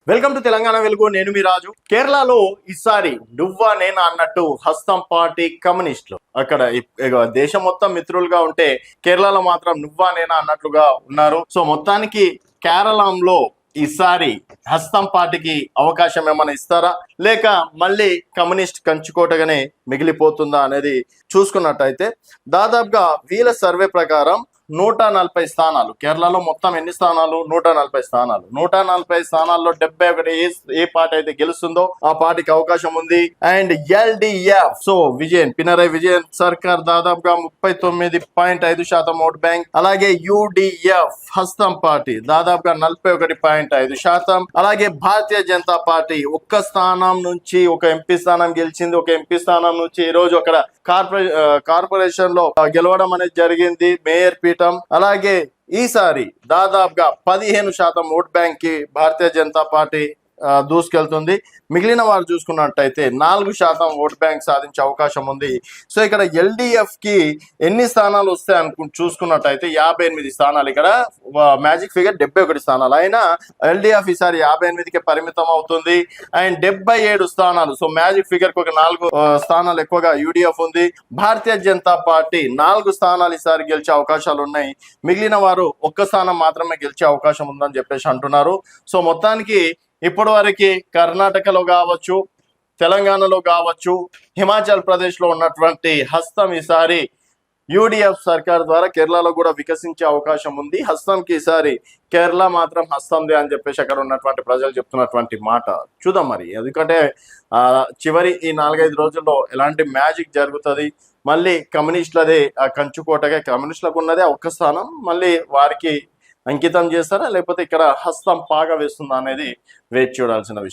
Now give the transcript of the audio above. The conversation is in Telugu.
వెల్కమ్ టు తెలంగాణ వెలుగు. నేను మీ రాజు. కేరళలో ఈసారి నువ్వా నేనా అన్నట్టు హస్తం పార్టీ కమ్యూనిస్టులు అక్కడ దేశం మొత్తం మిత్రులుగా ఉంటే కేరళలో మాత్రం నువ్వా నేనా అన్నట్లుగా ఉన్నారు. సో మొత్తానికి కేరళంలో ఈసారి హస్తం పార్టీకి అవకాశం ఏమైనా ఇస్తారా, లేక మళ్ళీ కమ్యూనిస్ట్ కంచుకోటగానే మిగిలిపోతుందా అనేది చూసుకున్నట్టయితే దాదాపుగా వీళ్ళ సర్వే ప్రకారం 140 స్థానాలు. కేరళలో మొత్తం ఎన్ని స్థానాలు? 140 స్థానాలు. 140 స్థానాల్లో 71 ఏ పార్టీ అయితే గెలుస్తుందో ఆ పార్టీకి అవకాశం ఉంది. And LDF, so Pinarayi Vijayan సర్కార్ దాదాపుగా 39.5% ఓట్ బ్యాంక్. అలాగే యుడిఎఫ్ హస్తం పార్టీ దాదాపుగా 41.5%. అలాగే భారతీయ జనతా పార్టీ ఒక్క స్థానం నుంచి ఒక ఎంపీ స్థానం గెలిచింది. ఒక ఎంపీ స్థానం నుంచి ఈ రోజు అక్కడ కార్పొరేషన్ లో గెలవడం అనేది జరిగింది, మేయర్ పీఠం. అలాగే ఈసారి దాదాపుగా 15% ఓట్ బ్యాంక్ కి భారతీయ జనతా పార్టీ దూసుకెళ్తుంది. మిగిలిన వారు చూసుకున్నట్టయితే 4% ఓట్ బ్యాంక్ సాధించే అవకాశం ఉంది. సో ఇక్కడ ఎల్డిఎఫ్ కి ఎన్ని స్థానాలు వస్తాయి చూసుకున్నట్టయితే 58 స్థానాలు. ఇక్కడ మ్యాజిక్ ఫిగర్ 71 స్థానాలు అయినా ఎల్డిఎఫ్ ఈసారి 58కి పరిమితం అవుతుంది. అండ్ 77 స్థానాలు. సో మ్యాజిక్ ఫిగర్ కి ఒక 4 స్థానాలు ఎక్కువగా యుడిఎఫ్ ఉంది. భారతీయ జనతా పార్టీ 4 స్థానాలు ఈసారి గెలిచే అవకాశాలు ఉన్నాయి. మిగిలిన వారు ఒక్క స్థానం మాత్రమే గెలిచే అవకాశం ఉందని చెప్పేసి అంటున్నారు. సో మొత్తానికి ఇప్పటి వరకు కర్ణాటకలో కావచ్చు, తెలంగాణలో కావచ్చు, హిమాచల్ ప్రదేశ్ లో ఉన్నటువంటి హస్తం ఈసారి యుడిఎఫ్ సర్కార్ ద్వారా కేరళలో కూడా వికసించే అవకాశం ఉంది. హస్తంకి ఈసారి కేరళ మాత్రం హస్తందే అని చెప్పేసి అక్కడ ఉన్నటువంటి ప్రజలు చెప్తున్నటువంటి మాట. చూద్దాం మరి, ఎందుకంటే చివరి ఈ 4-5 రోజుల్లో ఎలాంటి మ్యాజిక్ జరుగుతుంది. మళ్ళీ కమ్యూనిస్టులదే కంచుకోటగా కమ్యూనిస్టులకు ఉన్నదే ఒక్క స్థానం మళ్ళీ వారికి అంకితం చేస్తారా, లేకపోతే ఇక్కడ హస్తం పాగా వేస్తుందా అనేది వేచి చూడాల్సిన విషయం.